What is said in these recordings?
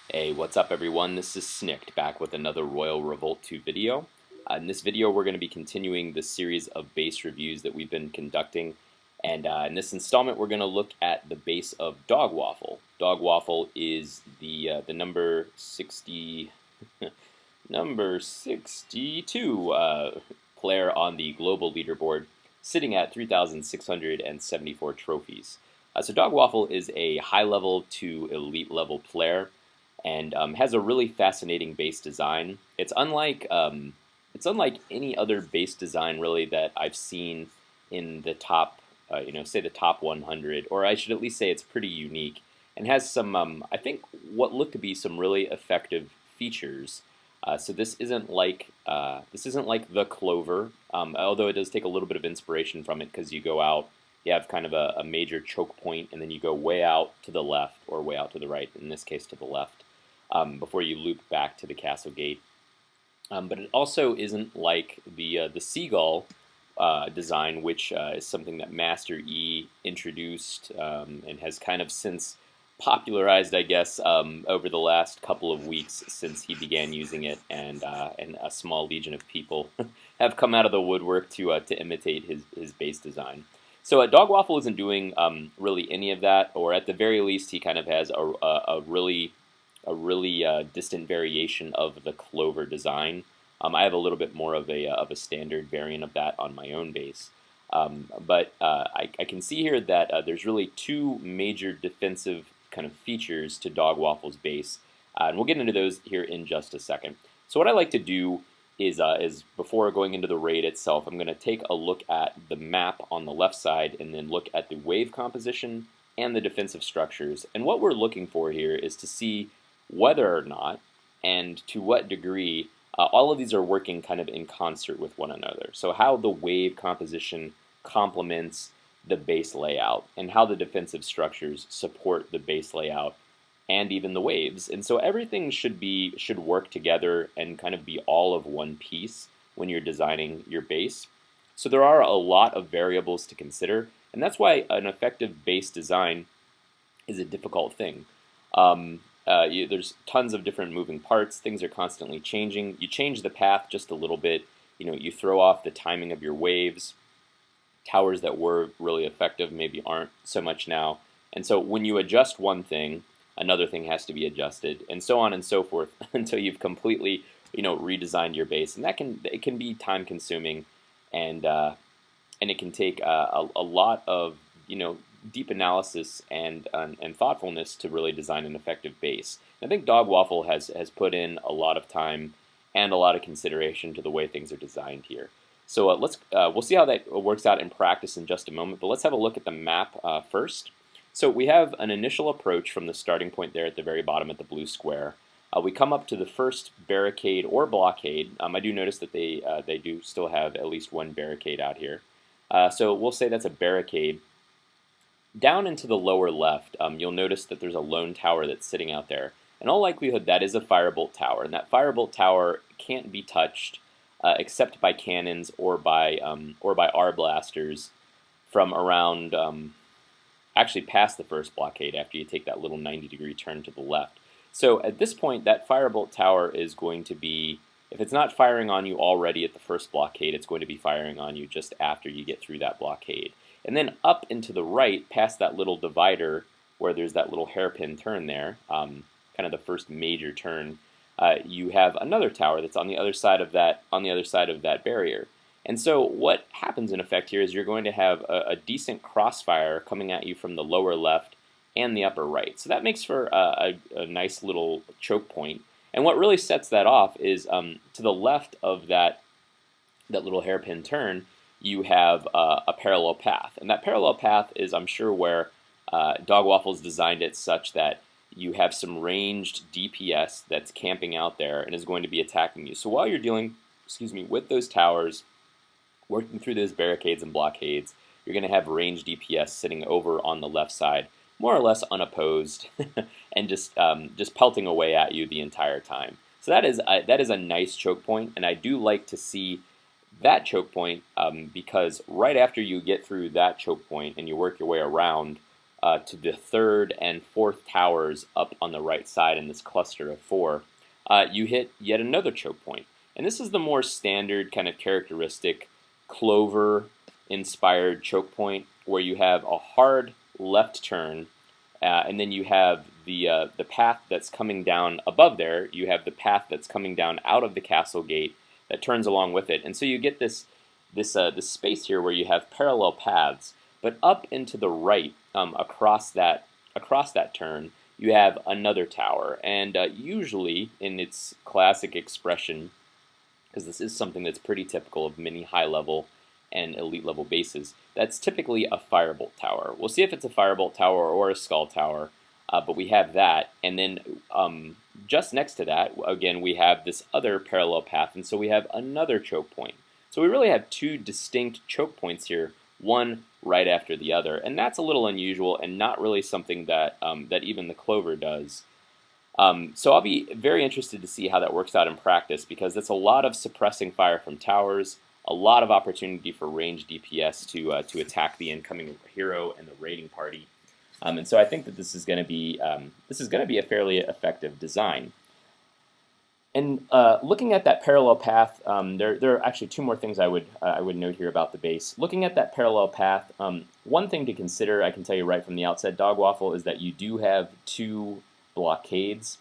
Hey, what's up everyone? This is Snicked back with another Royal Revolt 2 video. In this video we're going to be continuing the series of base reviews that we've been conducting, and in this installment we're going to look at the base of Dogwaffle. Dogwaffle is the number 60 number 62 player on the global leaderboard, sitting at 3,674 trophies. So Dogwaffle is a high level to elite level player, and has a really fascinating base design. It's unlike any other base design really that I've seen in the top, say the top 100, or I should at least say it's pretty unique and has some, I think, what look to be some really effective features. So this isn't like the Clover, although it does take a little bit of inspiration from it because you go out, you have kind of a major choke point, and then you go way out to the left or way out to the right. In this case, to the left, before you loop back to the castle gate. But it also isn't like the seagull design, which is something that Master E introduced and has kind of since popularized, I guess, over the last couple of weeks since he began using it, and a small legion of people have come out of the woodwork to imitate his base design. So Dogwaffle isn't doing really any of that, or at the very least, he kind of has a really distant variation of the Clover design. I have a little bit more of a standard variant of that on my own base. But I can see here that there's really two major defensive kind of features to Dogwaffle's base, and we'll get into those here in just a second. So what I like to do is before going into the raid itself, I'm going to take a look at the map on the left side and then look at the wave composition and the defensive structures. And what we're looking for here is to see whether or not and to what degree all of these are working kind of in concert with one another. So how the wave composition complements the base layout, and how the defensive structures support the base layout and even the waves. And so everything should work together and kind of be all of one piece when you're designing your base. So there are a lot of variables to consider, and that's why an effective base design is a difficult thing. There's tons of different moving parts. Things are constantly changing. You change the path just a little bit. You throw off the timing of your waves. Towers that were really effective maybe aren't so much now. And so when you adjust one thing, another thing has to be adjusted, and so on and so forth until you've completely, redesigned your base. And it can be time consuming, and it can take a lot of deep analysis and thoughtfulness to really design an effective base. And I think Dogwaffle has put in a lot of time and a lot of consideration to the way things are designed here. So we'll see how that works out in practice in just a moment, but let's have a look at the map first. So we have an initial approach from the starting point there at the very bottom at the blue square. We come up to the first barricade or blockade. I do notice that they do still have at least one barricade out here. So we'll say that's a barricade. Down into the lower left, you'll notice that there's a lone tower that's sitting out there. In all likelihood, that is a firebolt tower, and that firebolt tower can't be touched except by cannons or by R blasters from around actually past the first blockade after you take that little 90-degree turn to the left. So at this point, that firebolt tower is going to be, if it's not firing on you already at the first blockade, it's going to be firing on you just after you get through that blockade. And then up and to the right, past that little divider where there's that little hairpin turn there, kind of the first major turn, you have another tower that's on the other side of that barrier. And so what happens in effect here is you're going to have a decent crossfire coming at you from the lower left and the upper right. So that makes for a nice little choke point. And what really sets that off is to the left of that little hairpin turn, you have a parallel path. And that parallel path is, I'm sure, where Dogwaffle's designed it such that you have some ranged DPS that's camping out there and is going to be attacking you. So while you're dealing, with those towers, working through those barricades and blockades, you're going to have ranged DPS sitting over on the left side, more or less unopposed, and just pelting away at you the entire time. So that is a nice choke point, and I do like to see that choke point because right after you get through that choke point and you work your way around to the third and fourth towers up on the right side in this cluster of 4, you hit yet another choke point. And this is the more standard kind of characteristic Clover inspired choke point, where you have a hard left turn, and then you have the path that's coming down above there. You have the path that's coming down out of the castle gate that turns along with it, and so you get this space here where you have parallel paths. But up into the right, across that turn, you have another tower, and usually in its classic expression, because this is something that's pretty typical of many high-level and elite-level bases, that's typically a firebolt tower. We'll see if it's a firebolt tower or a skull tower, but we have that, and then just next to that, again, we have this other parallel path, and so we have another choke point. So we really have 2 distinct choke points here, one right after the other, and that's a little unusual and not really something that that even the Clover does. So I'll be very interested to see how that works out in practice, because it's a lot of suppressing fire from towers, a lot of opportunity for range DPS to attack the incoming hero and the raiding party, and so I think that this is going to be a fairly effective design. And looking at that parallel path, there are actually 2 more things I would note here about the base. Looking at that parallel path, one thing to consider, I can tell you right from the outset, Dogwaffle, is that you do have 2 blockades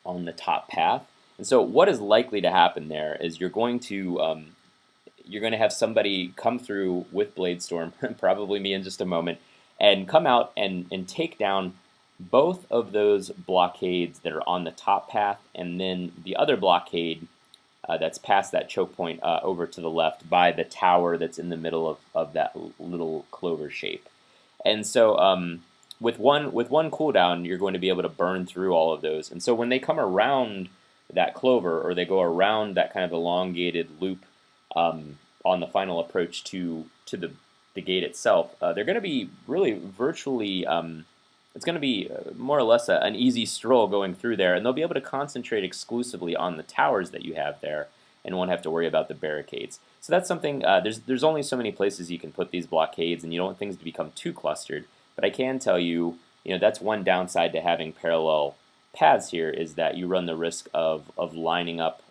on the top path. And so what is likely to happen there is you're going to have somebody come through with Bladestorm, probably me in just a moment, and come out and take down both of those blockades that are on the top path, and then the other blockade that's past that choke point over to the left by the tower that's in the middle of that little Clover shape. And so with one cooldown, you're going to be able to burn through all of those. And so when they come around that Clover, or they go around that kind of elongated loop on the final approach to the gate itself, they're going to be really virtually it's going to be more or less an easy stroll going through there, and they'll be able to concentrate exclusively on the towers that you have there and won't have to worry about the barricades. So that's something, there's only so many places you can put these blockades, and you don't want things to become too clustered, but I can tell you, that's one downside to having parallel paths here, is that you run the risk of lining up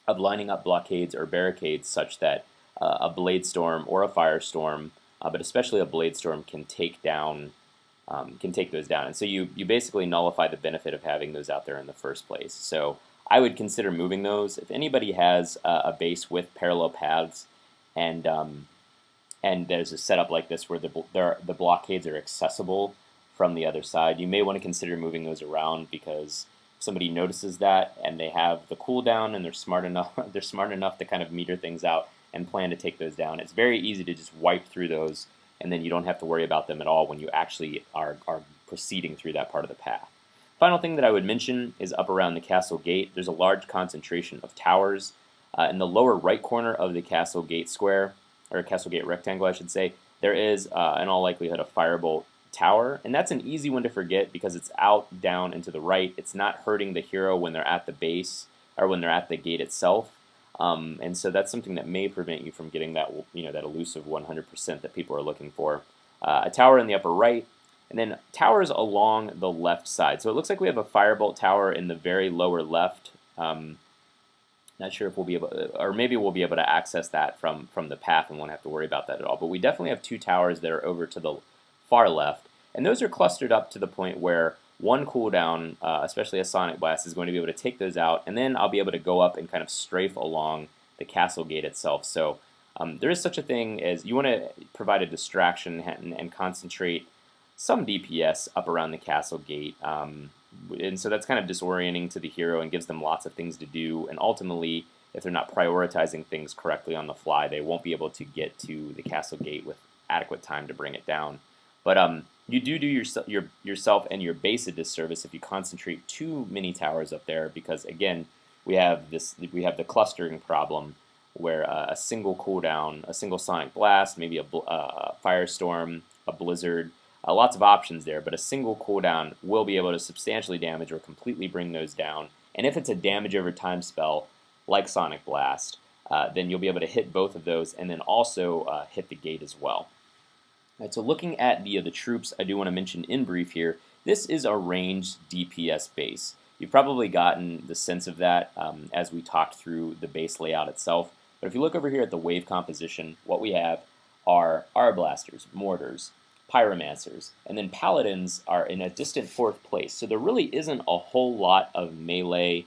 blockades or barricades such that a Bladestorm or a Firestorm, but especially a Bladestorm, can take those down, and so you basically nullify the benefit of having those out there in the first place. So I would consider moving those. If anybody has a base with parallel paths, and there's a setup like this where the blockades are accessible from the other side, you may want to consider moving those around, because if somebody notices that and they have the cooldown and they're smart enough to kind of meter things out and plan to take those down, it's very easy to just wipe through those, and then you don't have to worry about them at all when you actually are proceeding through that part of the path. Final thing that I would mention is up around the castle gate, there's a large concentration of towers. In the lower right corner of the castle gate square, or castle gate rectangle I should say, there is in all likelihood a firebolt tower, and that's an easy one to forget because it's out, down, and to the right. It's not hurting the hero when they're at the base, or when they're at the gate itself. And so that's something that may prevent you from getting that that elusive 100% that people are looking for. A tower in the upper right, and then towers along the left side. So it looks like we have a firebolt tower in the very lower left. Not sure if we'll be able to, or maybe we'll be able to access that from the path and won't have to worry about that at all. But we definitely have 2 towers that are over to the far left, and those are clustered up to the point where one cooldown, especially a Sonic Blast, is going to be able to take those out, and then I'll be able to go up and kind of strafe along the castle gate itself. So there is such a thing as, you want to provide a distraction and concentrate some DPS up around the castle gate, and so that's kind of disorienting to the hero and gives them lots of things to do, and ultimately, if they're not prioritizing things correctly on the fly, they won't be able to get to the castle gate with adequate time to bring it down. But you do yourself and your base a disservice if you concentrate too many towers up there, because again, we have the clustering problem where a single cooldown, a single Sonic Blast, maybe a Firestorm, a Blizzard, lots of options there, but a single cooldown will be able to substantially damage or completely bring those down. And if it's a damage over time spell like Sonic Blast, then you'll be able to hit both of those and then also hit the gate as well. Right, so looking at the troops, I do want to mention in brief here, this is a ranged DPS base. You've probably gotten the sense of that as we talked through the base layout itself. But if you look over here at the wave composition, what we have are Arblasters, Mortars, Pyromancers, and then Paladins are in a distant fourth place. So there really isn't a whole lot of melee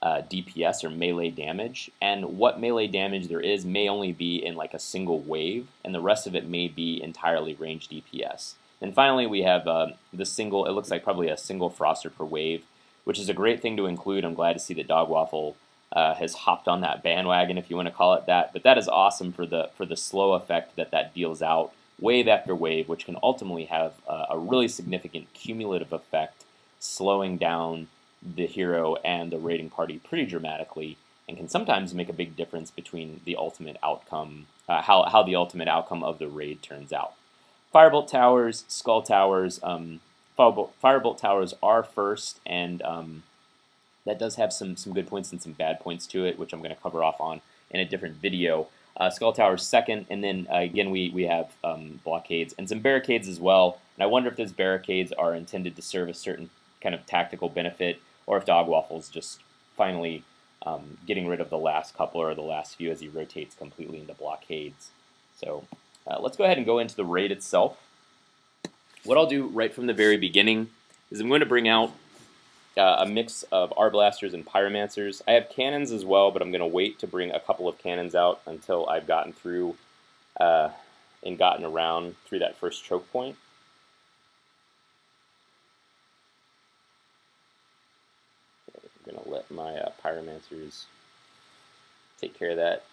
DPS or melee damage, and what melee damage there is may only be in like a single wave, and the rest of it may be entirely ranged DPS. And finally, we have the single, it looks like probably a single Froster per wave, which is a great thing to include. I'm glad to see that Dogwaffle has hopped on that bandwagon, if you want to call it that. But that is awesome for the slow effect that deals out wave after wave, which can ultimately have a really significant cumulative effect, slowing down the hero and the raiding party pretty dramatically, and can sometimes make a big difference between the ultimate outcome, how the ultimate outcome of the raid turns out. Firebolt towers, skull towers. Firebolt towers are first, and that does have some good points and some bad points to it, which I'm going to cover off on in a different video. Skull towers second, and then again we have blockades and some barricades as well. And I wonder if those barricades are intended to serve a certain kind of tactical benefit, or if Dogwaffle's just finally getting rid of the last couple or the last few as he rotates completely into blockades. So let's go ahead and go into the raid itself. What I'll do right from the very beginning is I'm going to bring out a mix of Arblasters and Pyromancers. I have cannons as well, but I'm going to wait to bring a couple of cannons out until I've gotten through and gotten around through that first choke point. I'm going to let my Pyromancers take care of that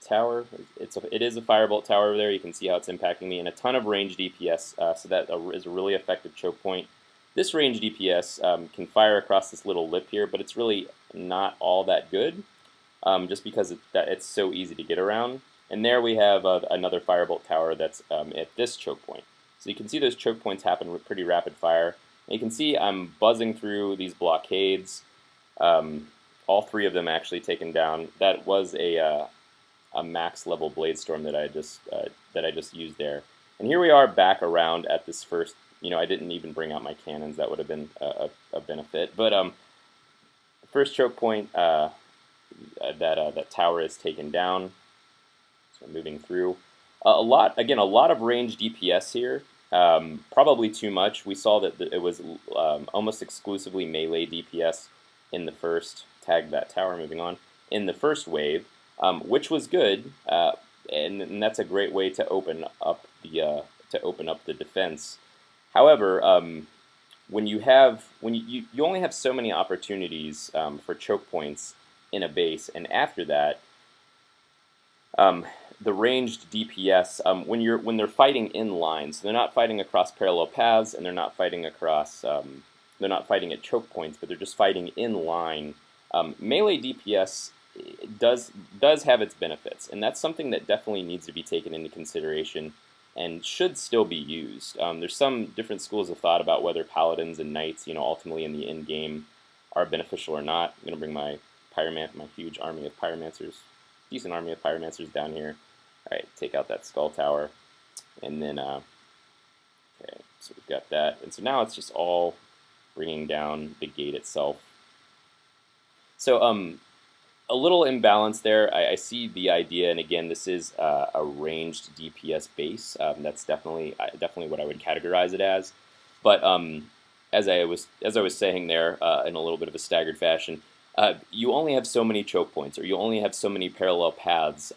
tower. It is a Firebolt tower over there. You can see how it's impacting me, and a ton of range DPS, so that is a really effective choke point. This range DPS can fire across this little lip here, but it's really not all that good, just because it's so easy to get around. And there we have another Firebolt tower that's at this choke point. So you can see those choke points happen with pretty rapid fire. And you can see I'm buzzing through these blockades. All three of them actually taken down. That was a max level Blade Storm that I just used there. And here we are back around at this first. I didn't even bring out my cannons. That would have been a benefit. But the first choke point, that tower is taken down. So I'm moving through. A lot of range DPS here. Probably too much. We saw that it was almost exclusively melee DPS in the first. Tag that tower. Moving on in the first wave, which was good, and that's a great way to open up the defense. However, when you only have so many opportunities for choke points in a base, and after that, the ranged DPS when they're fighting in line, so they're not fighting across parallel paths, and they're not fighting across they're not fighting at choke points, but they're just fighting in line. Melee DPS does have its benefits, and that's something that definitely needs to be taken into consideration and should still be used. There's some different schools of thought about whether paladins and knights, ultimately in the end game, are beneficial or not. I'm going to bring my huge army of pyromancers, decent army of pyromancers down here. All right, take out that skull tower, and then okay, so we've got that, and so now it's just all bringing down the gate itself. So a little imbalance there. I see the idea, and again, this is a ranged DPS base. That's definitely what I would categorize it as. But as I was saying there, in a little bit of a staggered fashion, you only have so many choke points, or you only have so many parallel paths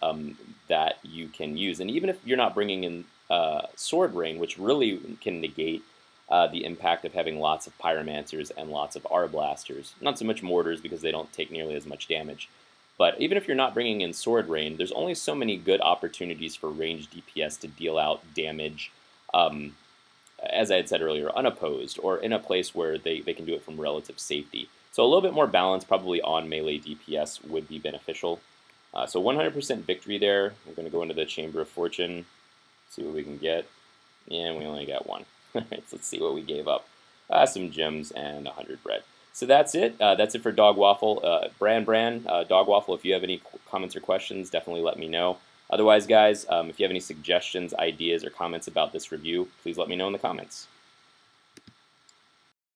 that you can use. And even if you're not bringing in sword rain, which really can negate the impact of having lots of pyromancers and lots of arblasters, not so much mortars because they don't take nearly as much damage. But even if you're not bringing in sword rain, there's only so many good opportunities for ranged DPS to deal out damage, as I had said earlier, unopposed, or in a place where they can do it from relative safety. So a little bit more balance probably on melee DPS would be beneficial. So 100% victory there. We're going to go into the Chamber of Fortune, see what we can get. And we only got one. So let's see what we gave up. Some gems and 100 bread. So that's it. That's it for Dogwaffle. Dogwaffle, if you have any comments or questions, definitely let me know. Otherwise, guys, if you have any suggestions, ideas, or comments about this review, please let me know in the comments.